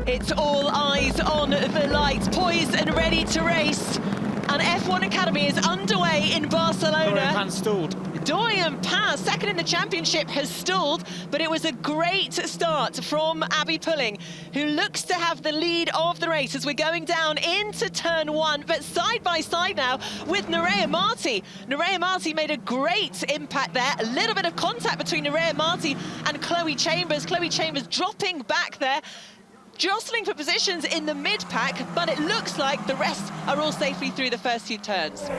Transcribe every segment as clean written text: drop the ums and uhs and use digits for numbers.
It's all eyes on the lights, poised and ready to race. And F1 Academy is underway in Barcelona. Dorian Pan stalled. Dorian Pan, second in the championship, has stalled, but it was a great start from Abbi Pulling, who looks to have the lead of the race as we're going down into turn one, but side by side now with Nerea Marti. Nerea Marti made a great impact there. A little bit of contact between Nerea Marti and Chloe Chambers. Chloe Chambers dropping back there, jostling for positions in the mid-pack, but it looks like the rest are all safely through the first few turns.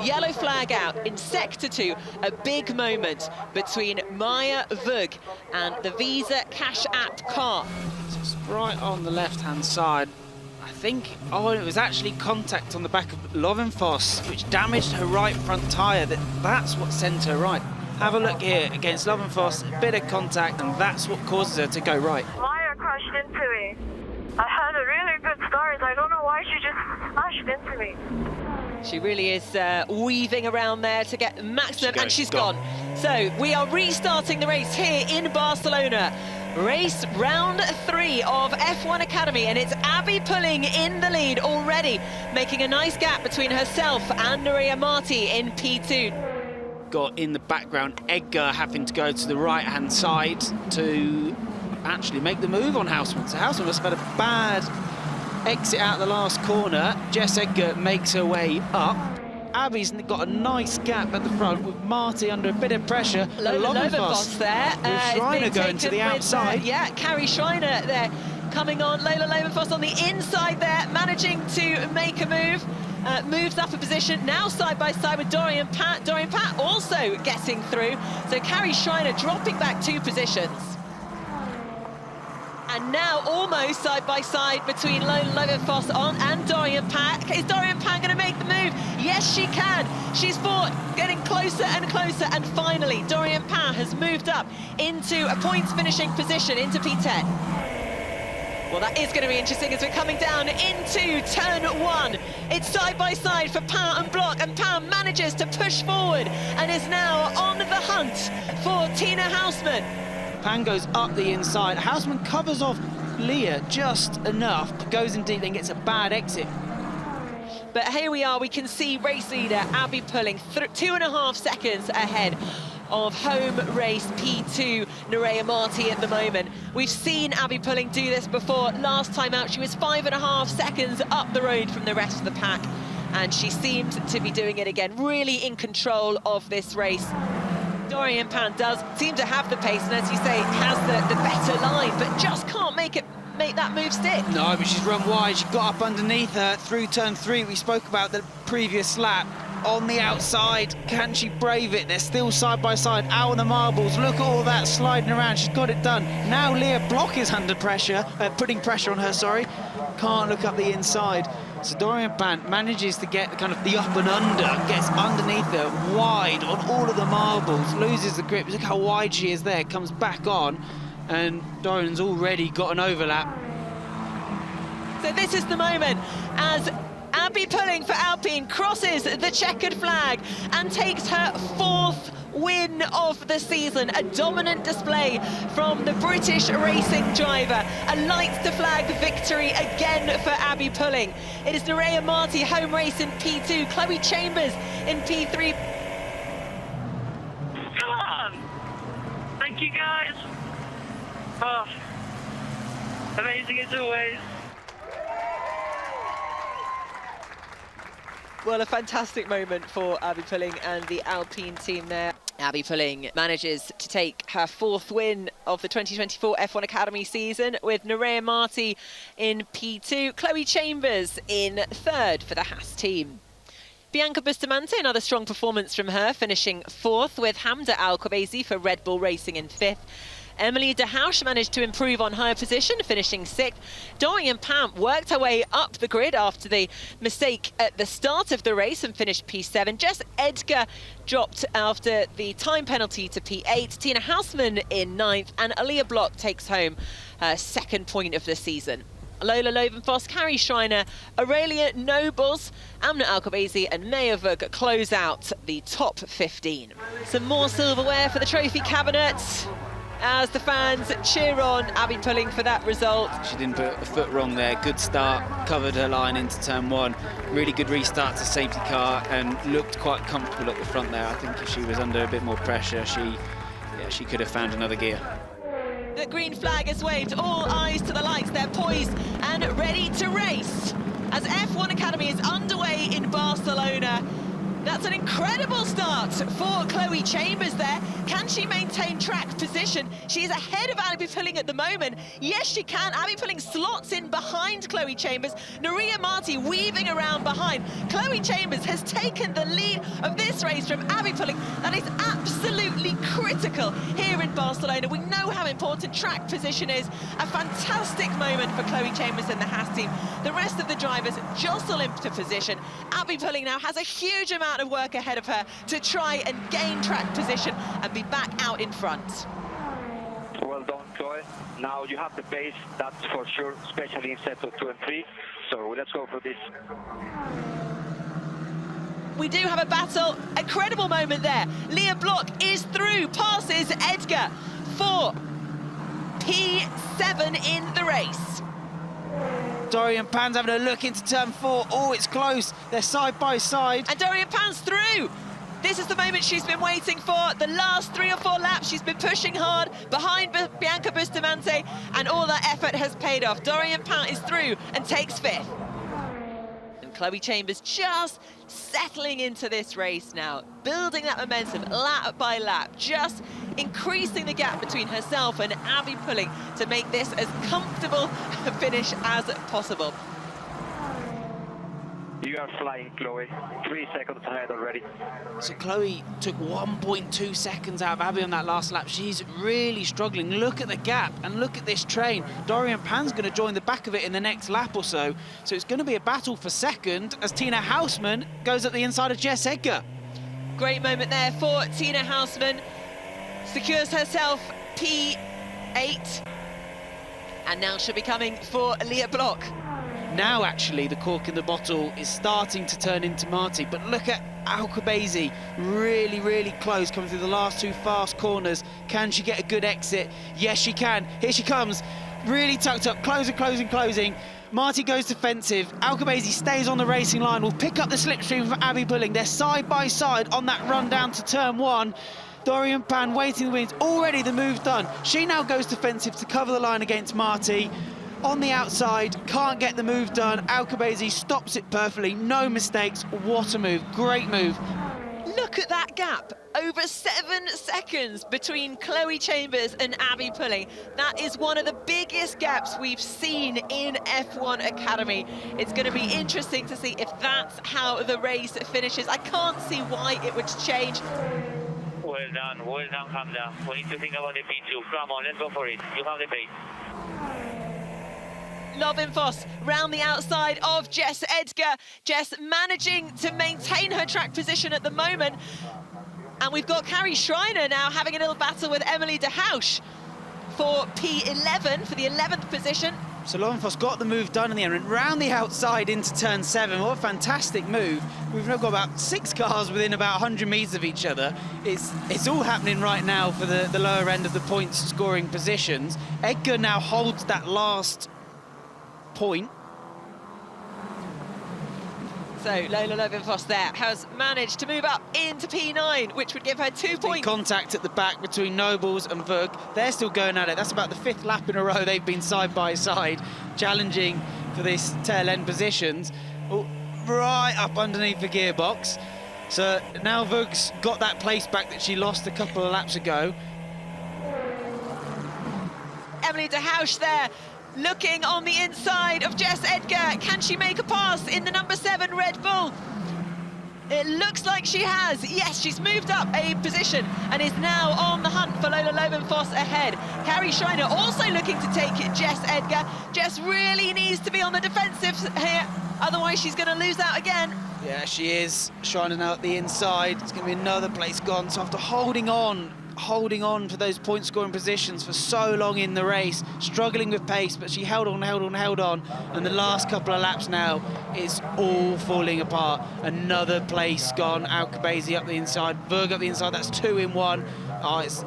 Yellow flag out in Sector 2, a big moment between Maya Vug and the Visa Cash App car. Just right on the left-hand side. I think, it was actually contact on the back of Lovenfoss, which damaged her right front tyre. That's what sent her right. Have a look here against Lovenfoss, a bit of contact, and that's what causes her to go right. Maya crashed into me. I had a really good start. I don't know why she just smashed into me. She really is weaving around there to get maximum, and she's gone. So we are restarting the race here in Barcelona. Race round 3 of F1 Academy, and it's Abbi Pulling in the lead already, making a nice gap between herself and Nerea Marti in P2. Got in the background Edgar having to go to the right-hand side to actually make the move on Houseman. So Houseman must have had a bad exit out the last corner. Jess Edgar makes her way up. Abby's got a nice gap at the front with Marti under a bit of pressure. Lovenfoss there. Schreiner going to the outside. Carrie Schreiner there coming on. Lola Lovenfoss on the inside there, managing to make a move. Moves up a position, now side by side with Dorian Pat. Dorian Pat also getting through. So Carrie Schreiner dropping back 2 positions. And now almost side by side between Lola Lovenfoss and Dorian Pat. Is Dorian Pat going to make the move? Yes, she can. She's fought, getting closer and closer, and finally Dorian Pat has moved up into a points finishing position, into P10. Well, that is going to be interesting as we're coming down into turn 1. It's side by side for Pam and Block, and Pam manages to push forward and is now on the hunt for Tina Houseman. Pan goes up the inside. Houseman covers off Leah just enough, but goes in deep and gets a bad exit. But here we are, we can see race leader Abbi Pulling 2.5 seconds ahead of home race P2 Nerea Marti at the moment. We've seen Abbi Pulling do this before. Last time out she was 5.5 seconds up the road from the rest of the pack, and she seemed to be doing it again, really in control of this race. Dorian Pan does seem to have the pace, and as you say, has the better line, but just can't make that move stick. No, but she's run wide. She got up underneath her through turn 3. We spoke about the previous lap. On the outside, can she brave it? They're still side by side, out on the marbles. Look at all that sliding around. She's got it done. Now Leah Block is under pressure, putting pressure on her, sorry. Can't look up the inside. So Dorian Pan manages to get kind of the up and under, gets underneath her, wide on all of the marbles, loses the grip. Look how wide she is there, comes back on, and Dorian's already got an overlap. So this is the moment as Abbi Pulling for Alpine crosses the checkered flag and takes her 4th win of the season. A dominant display from the British racing driver. A lights to flag victory again for Abbi Pulling. It is Nerea Marti home race in P2, Chloe Chambers in P3. Come on! Thank you guys. Oh, amazing as always. Well, a fantastic moment for Abbi Pulling and the Alpine team there. Abbi Pulling manages to take her 4th win of the 2024 F1 Academy season, with Nerea Marti in P2, Chloe Chambers in 3rd for the Haas team. Bianca Bustamante, another strong performance from her, finishing 4th, with Hamda Al-Qubaisi for Red Bull Racing in 5th. Emily De Hausch managed to improve on her position, finishing 6th. Dorian Pan worked her way up the grid after the mistake at the start of the race and finished P7. Jess Edgar dropped after the time penalty to P8. Tina Houseman in 9th, and Aaliyah Block takes home her 2nd point of the season. Lola Lovenfoss, Carrie Schreiner, Aurelia Nobles, Amna Al-Qubaisi and Maya Vug close out the top 15. Some more silverware for the trophy cabinet. as the fans cheer on Abbi Pulling for that result. She didn't put a foot wrong there. Good start, covered her line into turn one. Really good restart to safety car and looked quite comfortable at the front there. I think if she was under a bit more pressure, she could have found another gear. The green flag is waved, all eyes to the lights. They're poised and ready to race as F1 Academy is underway in Barcelona. That's an incredible start for Chloe Chambers there. Can she maintain track position? She is ahead of Abbi Pulling at the moment. Yes, she can. Abbi Pulling slots in behind Chloe Chambers. Nuria Marti weaving around behind. Chloe Chambers has taken the lead of this race from Abbi Pulling. That is absolutely critical here in Barcelona. We know how important track position is. A fantastic moment for Chloe Chambers and the Haas team. The rest of the drivers jostle into position. Abbi Pulling now has a huge amount of work ahead of her to try and gain track position and be back out in front. Well done, Chloe. Now you have the pace, that's for sure, especially in sets of 2 and 3. So let's go for this. We do have a battle, a credible moment there. Leah Block is through, passes Edgar for P7 in the race. Dorian Pan's having a look into turn 4. Oh, it's close. They're side by side. And Dorian Pan's through. This is the moment she's been waiting for. The last 3 or 4 laps, she's been pushing hard behind Bianca Bustamante, and all that effort has paid off. Dorian Pan is through and takes 5th. And Chloe Chambers just settling into this race now, building that momentum lap by lap, just increasing the gap between herself and Abbi Pulling to make this as comfortable a finish as possible. You are flying, Chloe. 3 seconds ahead already. So Chloe took 1.2 seconds out of Abbi on that last lap. She's really struggling. Look at the gap and look at this train. Dorian Pan's going to join the back of it in the next lap or so. So it's going to be a battle for second as Tina Hausmann goes up the inside of Jess Edgar. Great moment there for Tina Hausmann. Secures herself P8. And now she'll be coming for Leah Block. Now, actually, the cork in the bottle is starting to turn into Marti, but look at Alcabezi, really, really close, coming through the last 2 fast corners. Can she get a good exit? Yes, she can. Here she comes, really tucked up, closing. Marti goes defensive. Alcabezi stays on the racing line, will pick up the slipstream for Abbi Pulling. They're side by side on that run down to turn 1. Dorian Pan waiting the wings, already the move done. She now goes defensive to cover the line against Marti. On the outside, can't get the move done. Alcabezi stops it perfectly, no mistakes. What a move, great move. Look at that gap, over 7 seconds between Chloe Chambers and Abbi Pulling. That is one of the biggest gaps we've seen in F1 Academy. It's going to be interesting to see if that's how the race finishes. I can't see why it would change. Well done, calm down. We need to think about the P2. Come on, let's go for it. You have the pace. Lovenfoss round the outside of Jess Edgar. Jess managing to maintain her track position at the moment. And we've got Carrie Schreiner now having a little battle with Emily de Hausch for P11, for the 11th position. So Lovenfoss got the move done in the end, and round the outside into turn 7. What a fantastic move. We've now got about 6 cars within about 100 metres of each other. It's all happening right now for the lower end of the points scoring positions. Edgar now holds that last point. So Lola Lovenfoss there has managed to move up into P9, which would give her 2 points. Contact at the back between Nobles and Vug. They're still going at it. That's about the 5th lap in a row they've been side by side, challenging for this tail end positions. Oh, right up underneath the gearbox. So now Vug's got that place back that she lost a couple of laps ago. Emily de Hausch there, looking on the inside of Jess Edgar. Can she make a pass in the number 7 Red Bull? It looks like she has. Yes, she's moved up a position and is now on the hunt for Lola Lovenfoss ahead. Carrie Schreiner also looking to take Jess Edgar. Jess really needs to be on the defensive here, otherwise she's going to lose out again. Yeah, she is. Schreiner now at the inside. It's going to be another place gone. So after holding on for those point scoring positions for so long in the race, struggling with pace, but she held on, and the last couple of laps now is all falling apart. Another place gone. Alcabezi up the inside, Vug up the inside. That's 2 in 1.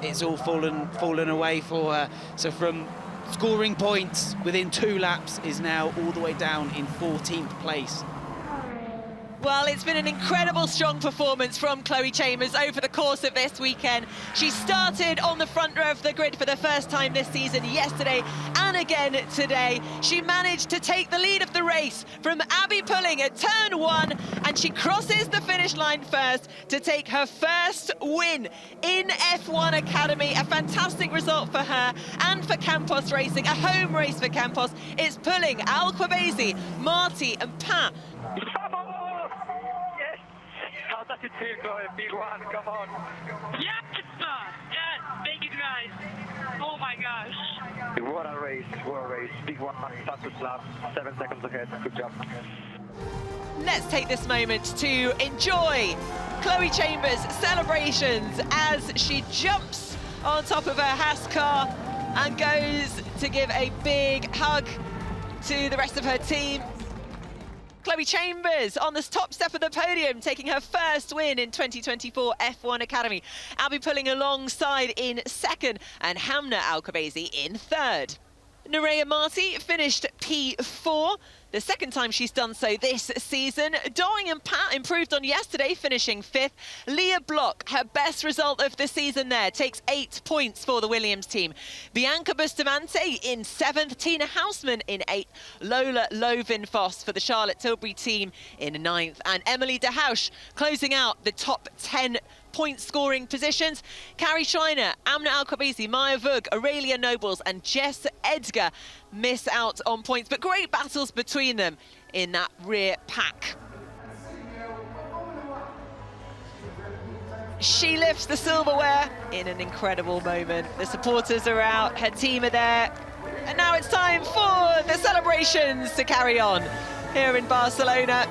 it's all fallen away for her. So from scoring points within 2 laps is now all the way down in 14th place. Well, it's been an incredible strong performance from Chloe Chambers over the course of this weekend. She started on the front row of the grid for the first time this season yesterday and again today. She managed to take the lead of the race from Abbi Pulling at turn 1, and she crosses the finish line first to take her first win in F1 Academy. A fantastic result for her and for Campos Racing, a home race for Campos. It's Pulling, Alquabazi, Marti and Pat. How does it feel, Chloe? Big one, come on. Yes, thank you guys. Oh my gosh. What a race, what a race. Big one, fastest lap, 7 seconds ahead. Good job. Let's take this moment to enjoy Chloe Chambers' celebrations as she jumps on top of her Haas car and goes to give a big hug to the rest of her team. Chloe Chambers on the top step of the podium, taking her first win in 2024 F1 Academy. Abbi Pulling alongside in second and Hamna Alquabazi in third. Nerea Marti finished P4, the second time she's done so this season. Doing and Pat improved on yesterday, finishing 5th. Leah Block, her best result of the season there, takes 8 points for the Williams team. Bianca Bustamante in 7th, Tina Hausman in 8th, Lola Lovin-Foss for the Charlotte Tilbury team in 9th, and Emily De Hausch closing out the top 10 point scoring positions. Carrie Schreiner, Amna Alquabazi, Maya Vug, Aurelia Nobles and Jess Edgar miss out on points, but great battles between them in that rear pack. She lifts the silverware in an incredible moment. The supporters are out, her team are there, and now it's time for the celebrations to carry on here in Barcelona.